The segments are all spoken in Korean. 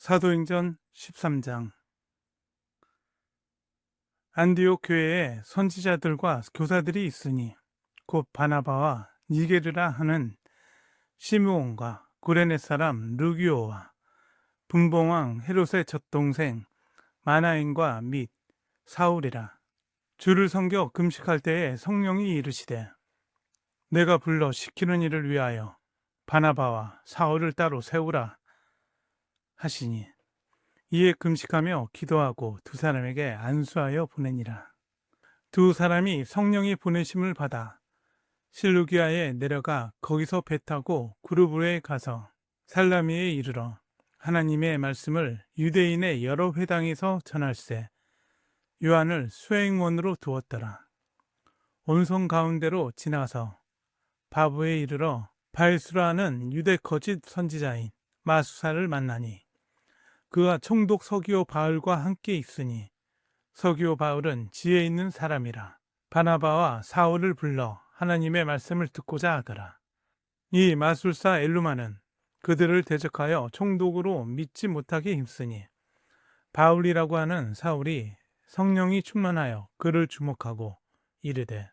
사도행전 13장. 안디옥 교회에 선지자들과 교사들이 있으니 곧 바나바와 니게르라 하는 시므온과 구레네 사람 루기오와 분봉왕 헤롯의 젖동생 마나인과 및 사울이라. 주를 섬겨 금식할 때에 성령이 이르시되 내가 불러 시키는 일을 위하여 바나바와 사울을 따로 세우라 하시니 이에 금식하며 기도하고 두 사람에게 안수하여 보내니라. 두 사람이 성령이 보내심을 받아 실루기아에 내려가 거기서 배 타고 구르브에 가서 살라미에 이르러 하나님의 말씀을 유대인의 여러 회당에서 전할세 요한을 수행원으로 두었더라. 온성 가운데로 지나서 바보에 이르러 바에수라는 유대 거짓 선지자인 마수사를 만나니 그가 총독 서기오 바울과 함께 있으니 서기오 바울은 지혜 있는 사람이라. 바나바와 사울을 불러 하나님의 말씀을 듣고자 하더라. 이 마술사 엘루마는 그들을 대적하여 총독으로 믿지 못하게 힘쓰니 바울이라고 하는 사울이 성령이 충만하여 그를 주목하고 이르되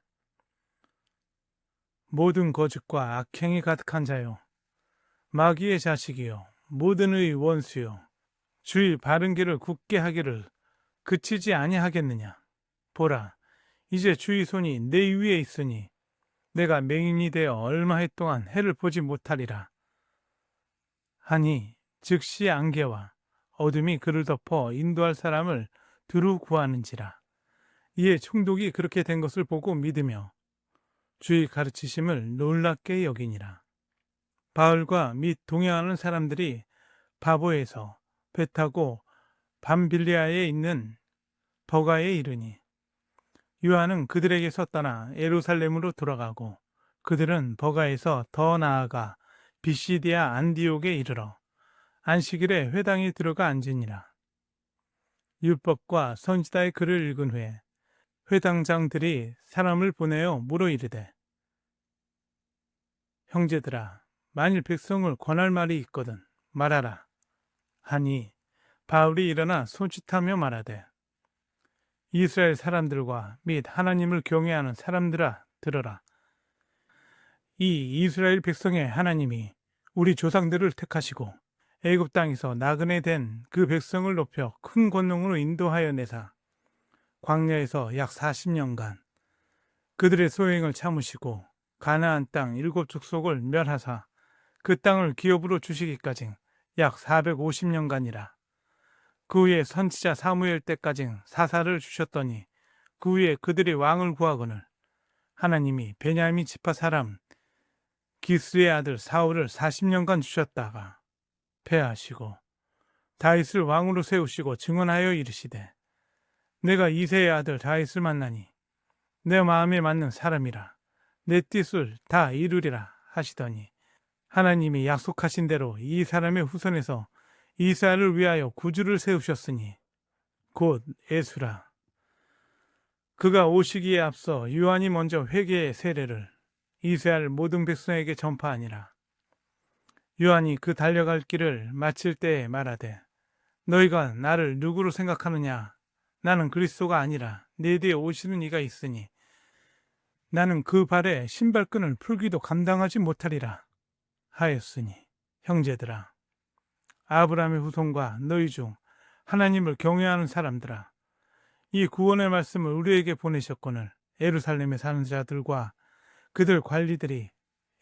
모든 거짓과 악행이 가득한 자요 마귀의 자식이요 모든 의 원수요 주의 바른 길을 굳게 하기를 그치지 아니하겠느냐. 보라, 이제 주의 손이 내 위에 있으니 내가 맹인이 되어 얼마 해 동안 해를 보지 못하리라. 하니 즉시 안개와 어둠이 그를 덮어 인도할 사람을 두루 구하는지라. 이에 총독이 그렇게 된 것을 보고 믿으며 주의 가르치심을 놀랍게 여기니라. 바울과 및 동행하는 사람들이 바보에서 배 타고 밤빌리아에 있는 버가에 이르니 요한은 그들에게서 떠나 예루살렘으로 돌아가고 그들은 버가에서 더 나아가 비시디아 안디옥에 이르러 안식일에 회당에 들어가 앉으니라. 율법과 선지자의 글을 읽은 후에 회당장들이 사람을 보내어 물어 이르되 형제들아 만일 백성을 권할 말이 있거든 말하라 하니 바울이 일어나 손짓하며 말하되 이스라엘 사람들과 및 하나님을 경외하는 사람들아 들어라. 이 이스라엘 백성의 하나님이 우리 조상들을 택하시고 애굽 땅에서 나그네 된 그 백성을 높여 큰 권능으로 인도하여 내사 광야에서 약 40년간 그들의 소행을 참으시고 가나안 땅 7족속을 멸하사 그 땅을 기업으로 주시기까지 약 450년간이라. 그 후에 선지자 사무엘 때까지 사사를 주셨더니 그 후에 그들이 왕을 구하거늘 하나님이 베냐민 지파 사람 기스의 아들 사울을 40년간 주셨다가 패하시고 다윗을 왕으로 세우시고 증언하여 이르시되 내가 이새의 아들 다윗을 만나니 내 마음에 맞는 사람이라 내 뜻을 다 이루리라 하시더니 하나님이 약속하신 대로 이 사람의 후손에서 이스라엘을 위하여 구주를 세우셨으니 곧 예수라. 그가 오시기에 앞서 요한이 먼저 회개의 세례를 이스라엘 모든 백성에게 전파하니라. 요한이 그 달려갈 길을 마칠 때에 말하되 너희가 나를 누구로 생각하느냐. 나는 그리스도가 아니라 내 뒤에 오시는 이가 있으니 나는 그 발에 신발끈을 풀기도 감당하지 못하리라 하였으니 형제들아 아브라함의 후손과 너희 중 하나님을 경외하는 사람들아 이 구원의 말씀을 우리에게 보내셨거늘 예루살렘에 사는 자들과 그들 관리들이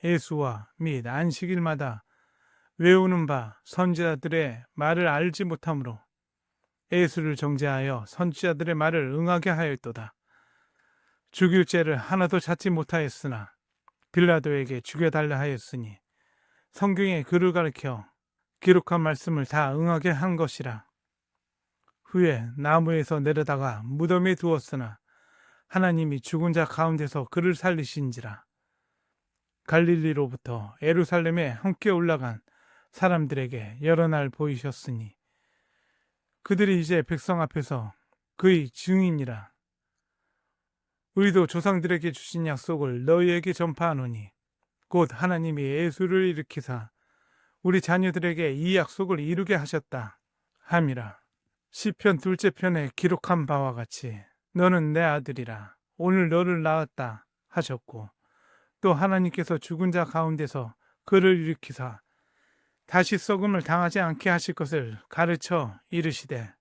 예수와 및 안식일마다 외우는 바 선지자들의 말을 알지 못하므로 예수를 정죄하여 선지자들의 말을 응하게 하였도다. 죽일 죄를 하나도 찾지 못하였으나 빌라도에게 죽여달라 하였으니 성경에 그를 가리켜 기록한 말씀을 다 응하게 한 것이라. 후에 나무에서 내려다가 무덤에 두었으나 하나님이 죽은 자 가운데서 그를 살리신지라. 갈릴리로부터 예루살렘에 함께 올라간 사람들에게 여러 날 보이셨으니 그들이 이제 백성 앞에서 그의 증인이라. 우리도 조상들에게 주신 약속을 너희에게 전파하노니 곧 하나님이 예수를 일으키사 우리 자녀들에게 이 약속을 이루게 하셨다 함이라. 시편 둘째 편에 기록한 바와 같이 너는 내 아들이라 오늘 너를 낳았다 하셨고, 또 하나님께서 죽은 자 가운데서 그를 일으키사 다시 썩음을 당하지 않게 하실 것을 가르쳐 이르시되,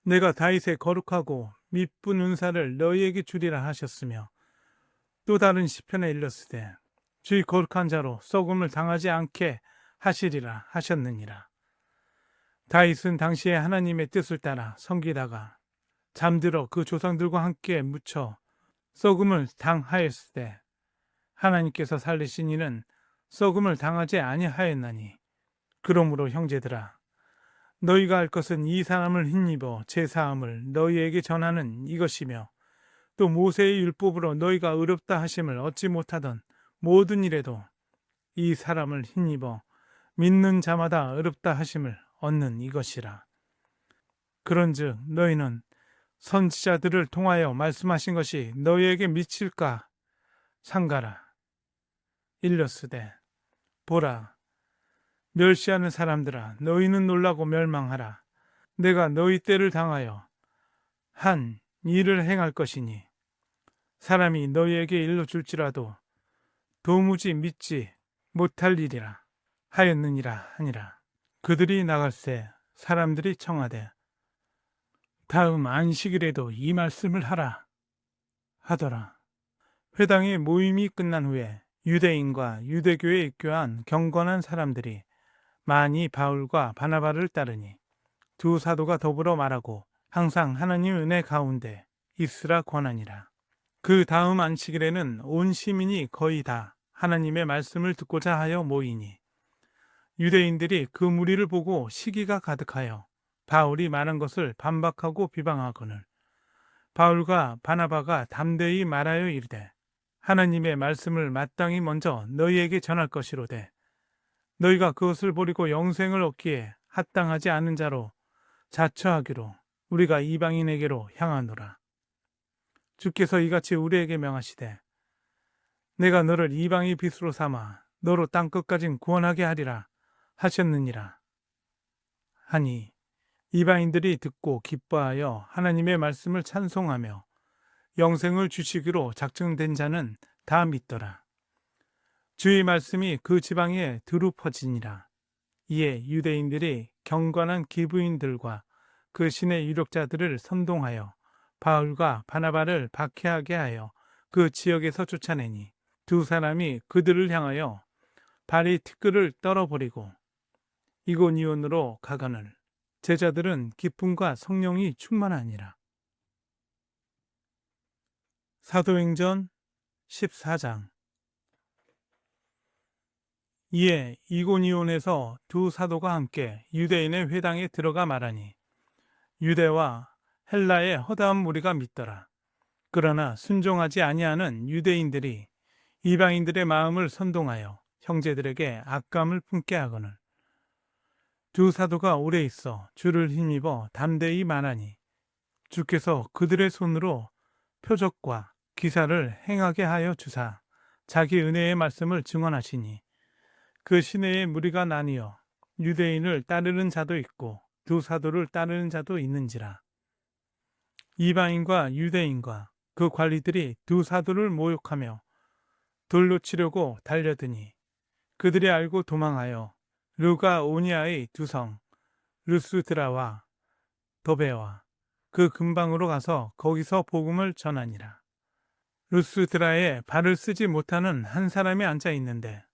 내가 다윗의 거룩하고 미쁜 은사를 너희에게 주리라 하셨으며, 또 다른 시편에 일렀으되 주의 거룩한 자로 썩음을 당하지 않게 하시리라 하셨느니라. 다윗은 당시에 하나님의 뜻을 따라 섬기다가 잠들어 그 조상들과 함께 묻혀 썩음을 당하였을 때 하나님께서 살리신 이는 썩음을 당하지 아니하였나니, 그러므로 형제들아, 너희가 할 것은 이 사람을 힘입어 제 사함을 너희에게 전하는 이것이며, 또 모세의 율법으로 너희가 의롭다 하심을 얻지 못하던 모든 일에도 이 사람을 힘입어 믿는 자마다 의롭다 하심을 얻는 이것이라. 그런즉 너희는 선지자들을 통하여 말씀하신 것이 너희에게 미칠까 상가라. 일렀으되 보라, 멸시하는 사람들아, 너희는 놀라고 멸망하라. 내가 너희 때를 당하여 한 일을 행할 것이니 사람이 너희에게 일러줄지라도 도무지 믿지 못할 일이라 하였느니라 하니라. 그들이 나갈새 사람들이 청하되 다음 안식일에도 이 말씀을 하라 하더라. 회당의 모임이 끝난 후에 유대인과 유대교에 입교한 경건한 사람들이 많이 바울과 바나바를 따르니 두 사도가 더불어 말하고 항상 하나님 은혜 가운데 있으라 권하니라. 그 다음 안식일에는 온 시민이 거의 다 하나님의 말씀을 듣고자 하여 모이니 유대인들이 그 무리를 보고 시기가 가득하여 바울이 말한 것을 반박하고 비방하거늘 바울과 바나바가 담대히 말하여 이르되, 하나님의 말씀을 마땅히 먼저 너희에게 전할 것이로되 너희가 그것을 버리고 영생을 얻기에 합당하지 않은 자로 자처하기로 우리가 이방인에게로 향하노라. 주께서 이같이 우리에게 명하시되 내가 너를 이방의 빚으로 삼아 너로 땅끝까지 구원하게 하리라 하셨느니라 하니, 이방인들이 듣고 기뻐하여 하나님의 말씀을 찬송하며 영생을 주시기로 작정된 자는 다 믿더라. 주의 말씀이 그 지방에 두루 퍼지니라. 이에 유대인들이 경건한 기부인들과 그 신의 유력자들을 선동하여 바울과 바나바를 박해하게 하여 그 지역에서 쫓아내니 두 사람이 그들을 향하여 발이 티끌을 떨어버리고 이고니온으로 가거늘 제자들은 기쁨과 성령이 충만하니라. 사도행전 14장. 이에 이고니온에서 두 사도가 함께 유대인의 회당에 들어가 말하니 유대와 헬라의 허다한 무리가 믿더라. 그러나 순종하지 아니하는 유대인들이 이방인들의 마음을 선동하여 형제들에게 악감을 품게 하거늘 두 사도가 오래 있어 주를 힘입어 담대히 말하니 주께서 그들의 손으로 표적과 기사를 행하게 하여 주사 자기 은혜의 말씀을 증언하시니 그 시내에 무리가 나뉘어 유대인을 따르는 자도 있고 두 사도를 따르는 자도 있는지라. 이방인과 유대인과 그 관리들이 두 사도를 모욕하며 돌로 치려고 달려드니 그들이 알고 도망하여 르가오니아의 두 성 르스드라와 더베와 그 근방으로 가서 거기서 복음을 전하니라. 르스드라에 발을 쓰지 못하는 한 사람이 앉아 있는데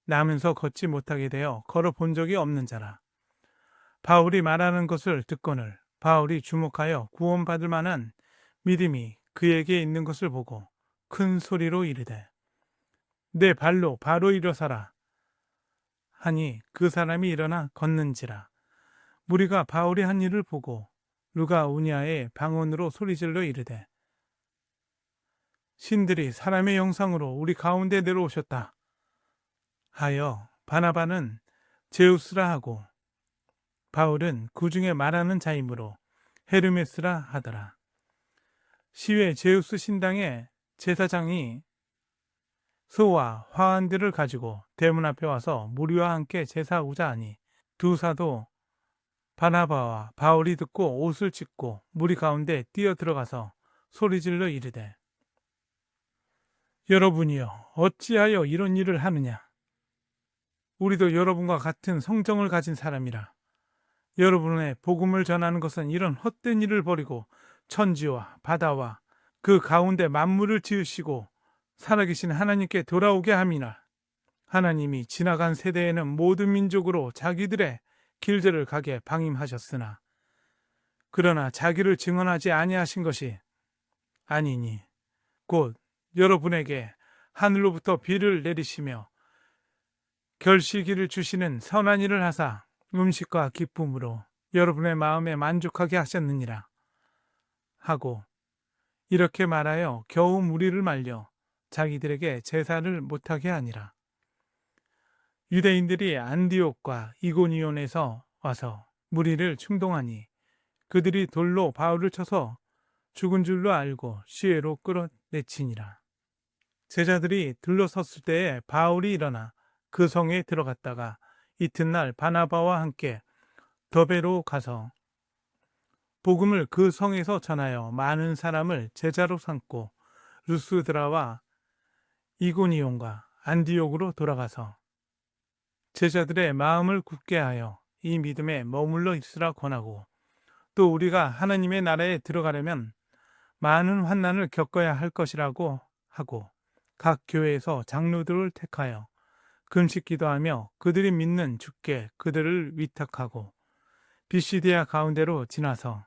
나면서 걷지 못하게 되어 걸어 본 적이 없는 자라. 바울이 말하는 것을 듣거늘 바울이 주목하여 구원받을 만한 믿음이 그에게 있는 것을 보고 큰 소리로 이르되 내 발로 바로 일어서라 하니 그 사람이 일어나 걷는지라. 무리가 바울이 한 일을 보고 루가오니아의 방언으로 소리질러 이르되 신들이 사람의 형상으로 우리 가운데 내려오셨다 하여 바나바는 제우스라 하고 바울은 그 중에 말하는 자이므로 헤르메스라 하더라. 시외 제우스 신당의 제사장이 소와 화환들을 가지고 대문 앞에 와서 무리와 함께 제사하고자 하니 두 사도 바나바와 바울이 듣고 옷을 찢고 무리 가운데 뛰어 들어가서 소리질러 이르되 여러분이여 어찌하여 이런 일을 하느냐. 우리도 여러분과 같은 성정을 가진 사람이라. 여러분의 복음을 전하는 것은 이런 헛된 일을 버리고 천지와 바다와 그 가운데 만물을 지으시고 살아계신 하나님께 돌아오게 함이나. 하나님이 지나간 세대에는 모든 민족으로 자기들의 길들을 가게 방임하셨으나 그러나 자기를 증언하지 아니하신 것이 아니니 곧 여러분에게 하늘로부터 비를 내리시며 결실기를 주시는 선한 일을 하사 음식과 기쁨으로 여러분의 마음에 만족하게 하셨느니라 하고 이렇게 말하여 겨우 무리를 말려 자기들에게 제사를 못하게 하니라. 유대인들이 안디옥과 이고니온에서 와서 무리를 충동하니 그들이 돌로 바울을 쳐서 죽은 줄로 알고 시외로 끌어내치니라. 제자들이 들러섰을 때에 바울이 일어나 그 성에 들어갔다가 이튿날 바나바와 함께 더베로 가서 복음을 그 성에서 전하여 많은 사람을 제자로 삼고 루스드라와 이고니온과 안디옥으로 돌아가서 제자들의 마음을 굳게 하여 이 믿음에 머물러 있으라 권하고 또 우리가 하나님의 나라에 들어가려면 많은 환난을 겪어야 할 것이라고 하고 각 교회에서 장로들을 택하여 금식 기도하며 그들이 믿는 주께 그들을 위탁하고 비시디아 가운데로 지나서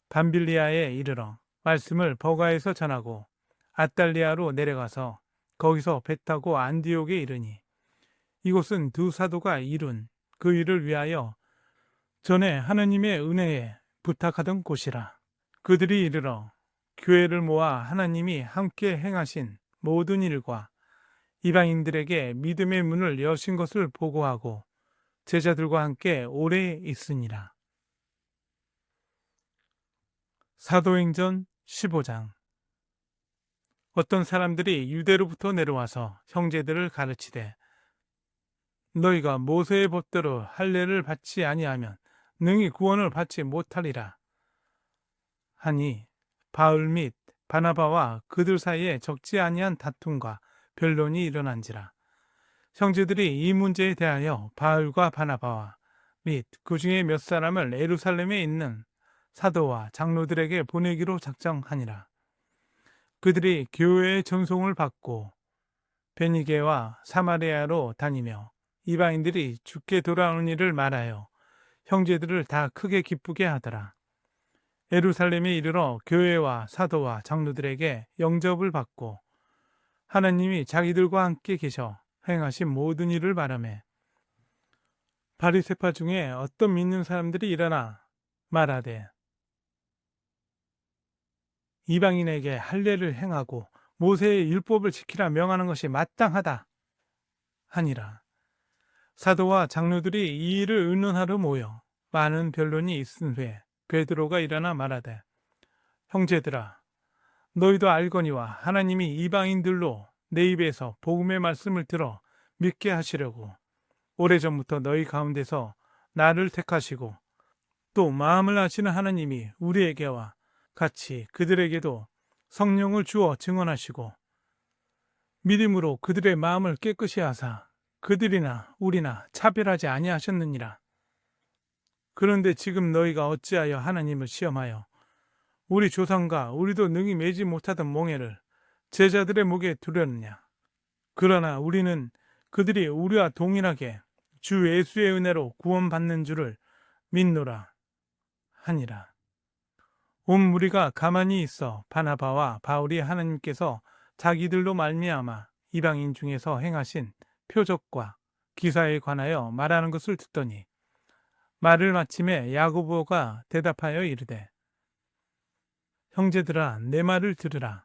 밤빌리아에 이르러 말씀을 버가에서 전하고 아달리아로 내려가서 거기서 배 타고 안디옥에 이르니 이곳은 두 사도가 이룬 그 일을 위하여 전에 하나님의 은혜에 부탁하던 곳이라. 그들이 이르러 교회를 모아 하나님이 함께 행하신 모든 일과 이방인들에게 믿음의 문을 여신 것을 보고하고 제자들과 함께 오래 있으니라. 사도행전 15장. 어떤 사람들이 유대로부터 내려와서 형제들을 가르치되 너희가 모세의 법대로 할례를 받지 아니하면 능히 구원을 받지 못하리라 하니 바울 및 바나바와 그들 사이에 적지 아니한 다툼과 변론이 일어난지라. 형제들이 이 문제에 대하여 바울과 바나바와 및 그 중에 몇 사람을 예루살렘에 있는 사도와 장로들에게 보내기로 작정하니라. 그들이 교회의 전송을 받고 베니게와 사마리아로 다니며 이방인들이 주께 돌아오는 일을 말하여 형제들을 다 크게 기쁘게 하더라. 예루살렘에 이르러 교회와 사도와 장로들에게 영접을 받고 하나님이 자기들과 함께 계셔 행하신 모든 일을 말하며 바리새파 중에 어떤 믿는 사람들이 일어나 말하되 이방인에게 할례를 행하고 모세의 율법을 지키라 명하는 것이 마땅하다 하니라. 사도와 장로들이 이 일을 의논하러 모여 많은 변론이 있은 후에 베드로가 일어나 말하되 형제들아 너희도 알거니와 하나님이 이방인들로 내 입에서 복음의 말씀을 들어 믿게 하시려고 오래전부터 너희 가운데서 나를 택하시고 또 마음을 아시는 하나님이 우리에게와 같이 그들에게도 성령을 주어 증언하시고 믿음으로 그들의 마음을 깨끗이 하사 그들이나 우리나 차별하지 아니하셨느니라. 그런데 지금 너희가 어찌하여 하나님을 시험하여 우리 조상과 우리도 능히 매지 못하던 몽해를 제자들의 목에 두려느냐. 그러나 우리는 그들이 우리와 동일하게 주 예수의 은혜로 구원받는 줄을 믿노라 하니라. 온 무리가 가만히 있어 바나바와 바울이 하나님께서 자기들로 말미암아 이방인 중에서 행하신 표적과 기사에 관하여 말하는 것을 듣더니 말을 마침에 야고보가 대답하여 이르되 형제들아 내 말을 들으라.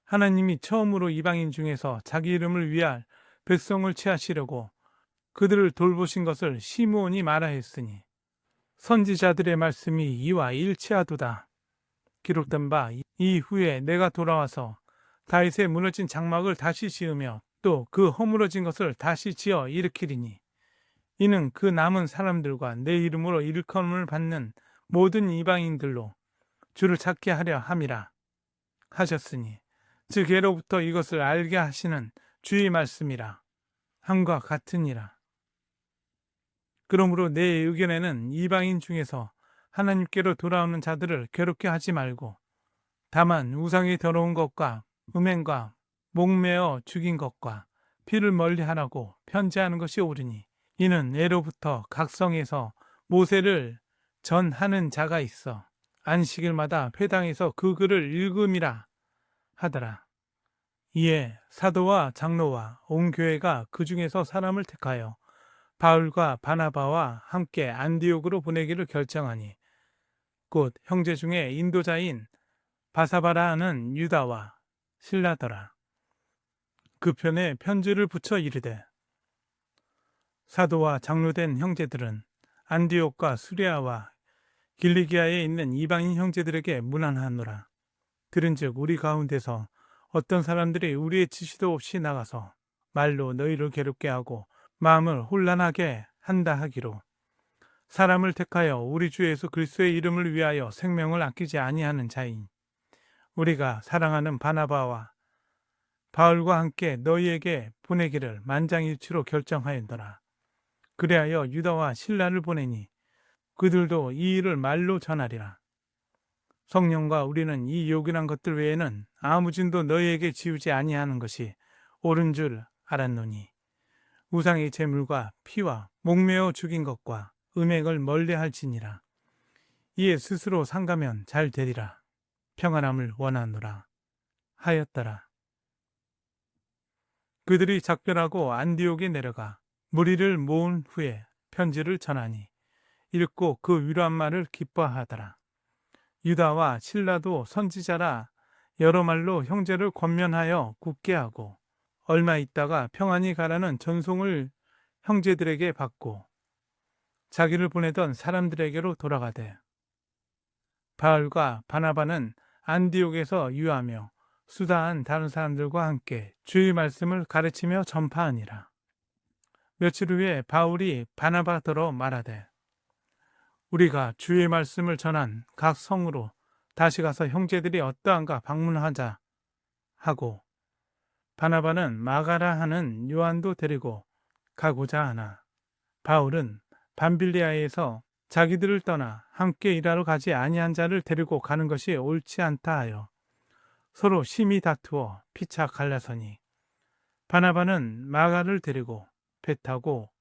하나님이 처음으로 이방인 중에서 자기 이름을 위할 백성을 취하시려고 그들을 돌보신 것을 시므온이 말하였으니 선지자들의 말씀이 이와 일치하도다. 기록된 바 이후에 내가 돌아와서 다윗의 무너진 장막을 다시 지으며 또 그 허물어진 것을 다시 지어 일으키리니 이는 그 남은 사람들과 내 이름으로 일컬음을 받는 모든 이방인들로 주를 찾게 하려 함이라 하셨으니 즉 예로부터 이것을 알게 하시는 주의 말씀이라 함과 같으니라. 그러므로 내 의견에는 이방인 중에서 하나님께로 돌아오는 자들을 괴롭게 하지 말고 다만 우상이 더러운 것과 음행과 목매어 죽인 것과 피를 멀리하라고 편지하는 것이 옳으니 이는 예로부터 각성에서 모세를 전하는 자가 있어 안식일마다 회당에서 그 글을 읽음이라 하더라. 이에 사도와 장로와 온 교회가 그 중에서 사람을 택하여 바울과 바나바와 함께 안디옥으로 보내기를 결정하니 곧 형제 중에 인도자인 바사바라 하는 유다와 실라더라. 그 편에 편지를 붙여 이르되 사도와 장로된 형제들은 안디옥과 수리아와 길리기아에 있는 이방인 형제들에게 문안하노라. 들은즉 우리 가운데서 어떤 사람들이 우리의 지시도 없이 나가서 말로 너희를 괴롭게 하고 마음을 혼란하게 한다 하기로 사람을 택하여 우리 주 예수 그리스도의 이름을 위하여 생명을 아끼지 아니하는 자인 우리가 사랑하는 바나바와 바울과 함께 너희에게 보내기를 만장일치로 결정하였더라. 그리하여 유다와 실라를 보내니 그들도 이 일을 말로 전하리라. 성령과 우리는 이 요긴한 것들 외에는 아무 진도 너희에게 지우지 아니하는 것이 옳은 줄 알았노니 우상의 제물과 피와 목매어 죽인 것과 음행을 멀리할지니라. 이에 스스로 상가면 잘 되리라. 평안함을 원하노라 하였더라. 그들이 작별하고 안디옥에 내려가 무리를 모은 후에 편지를 전하니 읽고 그 위로한 말을 기뻐하더라. 유다와 실라도 선지자라 여러 말로 형제를 권면하여 굳게 하고 얼마 있다가 평안히 가라는 전송을 형제들에게 받고 자기를 보내던 사람들에게로 돌아가되 바울과 바나바는 안디옥에서 유하며 수다한 다른 사람들과 함께 주의 말씀을 가르치며 전파하니라. 며칠 후에 바울이 바나바더러 말하되 우리가 주의 말씀을 전한 각 성으로 다시 가서 형제들이 어떠한가 방문하자 하고 바나바는 마가라 하는 요한도 데리고 가고자 하나 바울은 밤빌리아에서 자기들을 떠나 함께 일하러 가지 아니한 자를 데리고 가는 것이 옳지 않다 하여 서로 심히 다투어 피차 갈라서니 바나바는 마가를 데리고 배 타고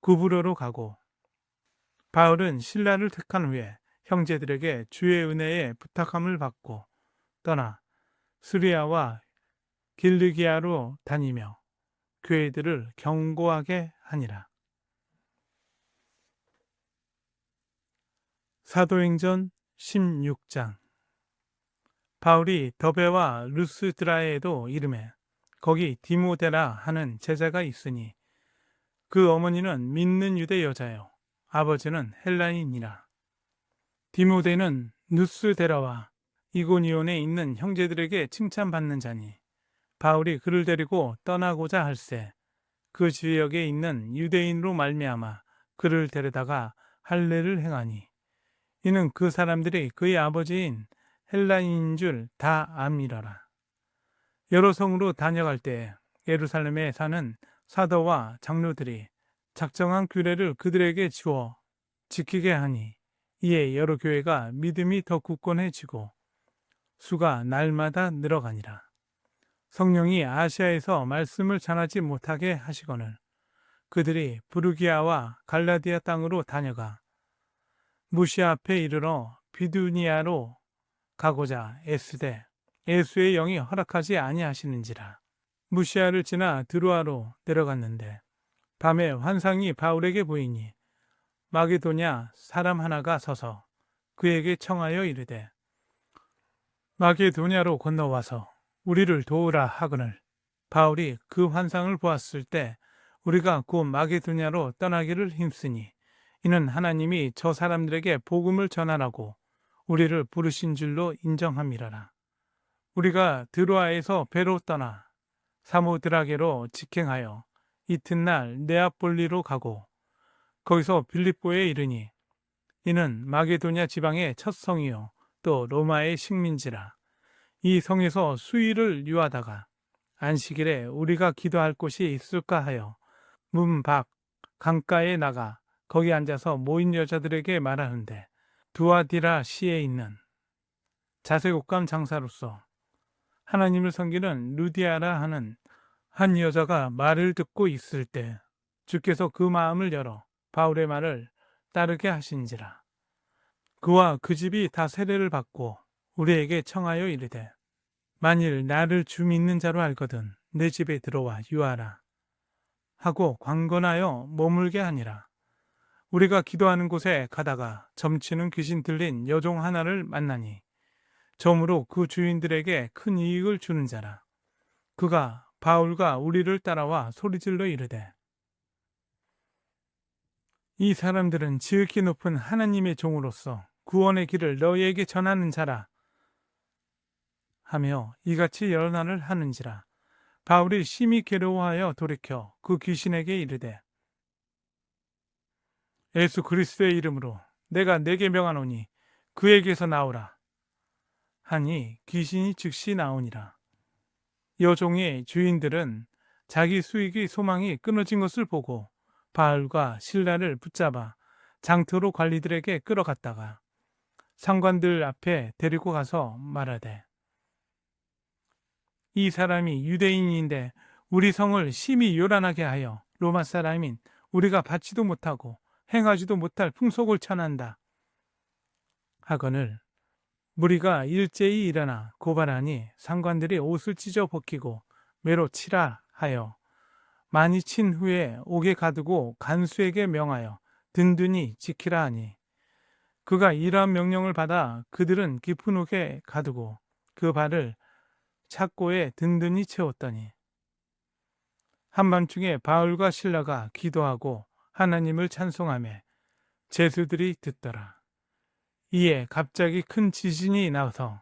구브로로 가고 바울은 신라를 택한 후에 형제들에게 주의 은혜에 부탁함을 받고 떠나 수리아와 길르기아로 다니며 교회들을 경고하게 하니라. 사도행전 16장. 바울이 더베와 루스드라에도 이름에 거기 디모데라 하는 제자가 있으니 그 어머니는 믿는 유대 여자요 아버지는 헬라인이라. 디모데는 누스데라와 이고니온에 있는 형제들에게 칭찬받는 자니 바울이 그를 데리고 떠나고자 할새 그 지역에 있는 유대인으로 말미암아 그를 데려다가 할례를 행하니 이는 그 사람들이 그의 아버지인 헬라인인 줄 다 암이러라. 여러 성으로 다녀갈 때 예루살렘에 사는 사도와 장로들이 작정한 규례를 그들에게 주어 지키게 하니 이에 여러 교회가 믿음이 더 굳건해지고 수가 날마다 늘어가니라. 성령이 아시아에서 말씀을 전하지 못하게 하시거늘 그들이 부르기아와 갈라디아 땅으로 다녀가 무시아 앞에 이르러 비두니아로 가고자 애쓰되 예수의 영이 허락하지 아니하시는지라. 무시아를 지나 드로아로 내려갔는데 밤에 환상이 바울에게 보이니 마게도냐 사람 하나가 서서 그에게 청하여 이르되 마게도냐로 건너와서 우리를 도우라 하거늘 바울이 그 환상을 보았을 때 우리가 곧 마게도냐로 떠나기를 힘쓰니 이는 하나님이 저 사람들에게 복음을 전하라고 우리를 부르신 줄로 인정함이라라. 우리가 드로아에서 배로 떠나 사모드라게로 직행하여 이튿날 네아폴리로 가고 거기서 빌립보에 이르니 이는 마게도냐 지방의 첫 성이요 또 로마의 식민지라. 이 성에서 수일을 유하다가 안식일에 우리가 기도할 곳이 있을까 하여 문 밖 강가에 나가 거기 앉아서 모인 여자들에게 말하는데 두아디라 시에 있는 자색옷감 장사로서 하나님을 섬기는 루디아라 하는 한 여자가 말을 듣고 있을 때 주께서 그 마음을 열어 바울의 말을 따르게 하신지라. 그와 그 집이 다 세례를 받고 우리에게 청하여 이르되 만일 나를 주 믿는 자로 알거든 내 집에 들어와 유하라 하고 광건하여 머물게 하니라. 우리가 기도하는 곳에 가다가 점치는 귀신 들린 여종 하나를 만나니 점으로 그 주인들에게 큰 이익을 주는 자라. 그가 바울과 우리를 따라와 소리질러 이르되 이 사람들은 지극히 높은 하나님의 종으로서 구원의 길을 너희에게 전하는 자라 하며 이같이 여러 날을 하는지라. 바울이 심히 괴로워하여 돌이켜 그 귀신에게 이르되 예수 그리스도의 이름으로 내가 네게 명하노니 그에게서 나오라 하니 귀신이 즉시 나오니라. 여종의 주인들은 자기 수익의 소망이 끊어진 것을 보고 바울과 실라를 붙잡아 장터로 관리들에게 끌어갔다가 상관들 앞에 데리고 가서 말하되 이 사람이 유대인인데 우리 성을 심히 요란하게 하여 로마 사람인 우리가 받지도 못하고 행하지도 못할 풍속을 전한다 하거늘 무리가 일제히 일어나 고발하니 상관들이 옷을 찢어 벗기고 매로 치라 하여 많이 친 후에 옥에 가두고 간수에게 명하여 든든히 지키라 하니 그가 이러한 명령을 받아 그들은 깊은 옥에 가두고 그 발을 착고에 든든히 채웠더니 한밤중에 바울과 실라가 기도하고 하나님을 찬송하며 제수들이 듣더라. 이에 갑자기 큰 지진이 나서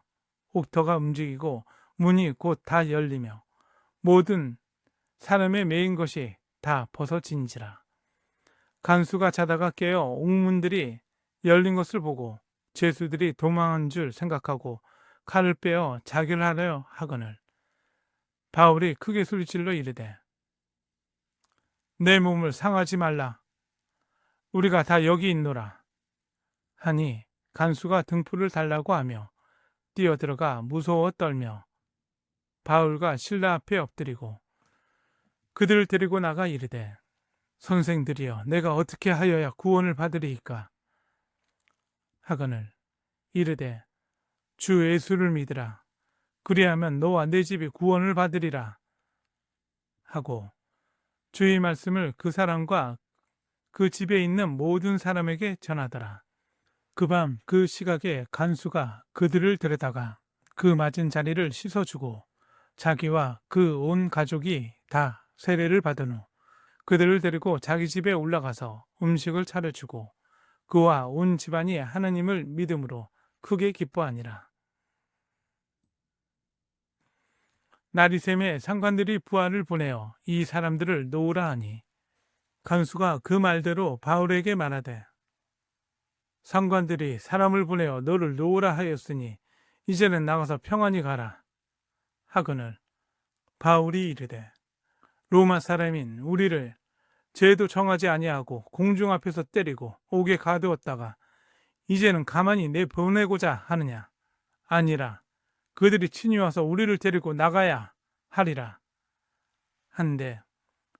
옥터가 움직이고 문이 곧 다 열리며 모든 사람의 매인 것이 다 벗어진지라. 간수가 자다가 깨어 옥문들이 열린 것을 보고 죄수들이 도망한 줄 생각하고 칼을 빼어 자결하려 하거늘 바울이 크게 소리질러 이르되 내 몸을 상하지 말라. 우리가 다 여기 있노라 하니 간수가 등불을 달라고 하며 뛰어들어가 무서워 떨며 바울과 실라 앞에 엎드리고 그들을 데리고 나가 이르되 선생들이여 내가 어떻게 하여야 구원을 받으리이까 하거늘 이르되 주 예수를 믿으라. 그리하면 너와 내 집이 구원을 받으리라 하고 주의 말씀을 그 사람과 그 집에 있는 모든 사람에게 전하더라. 그 밤 그 시각에 간수가 그들을 데려다가 그 맞은 자리를 씻어주고 자기와 그 온 가족이 다 세례를 받은 후 그들을 데리고 자기 집에 올라가서 음식을 차려주고 그와 온 집안이 하나님을 믿음으로 크게 기뻐하니라. 나리샘에 상관들이 부하를 보내어 이 사람들을 놓으라 하니 간수가 그 말대로 바울에게 말하되 상관들이 사람을 보내어 너를 놓으라 하였으니 이제는 나가서 평안히 가라 하거늘 바울이 이르되 로마 사람인 우리를 죄도 정하지 아니하고 공중 앞에서 때리고 옥에 가두었다가 이제는 가만히 내보내고자 하느냐 아니라 그들이 친히 와서 우리를 데리고 나가야 하리라 한데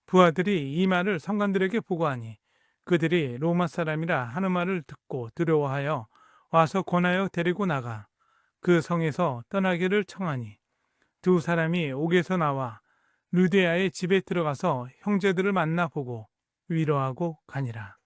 부하들이 이 말을 상관들에게 보고하니 그들이 로마 사람이라 하는 말을 듣고 두려워하여 와서 권하여 데리고 나가 그 성에서 떠나기를 청하니 두 사람이 옥에서 나와 루데아의 집에 들어가서 형제들을 만나 보고 위로하고 가니라.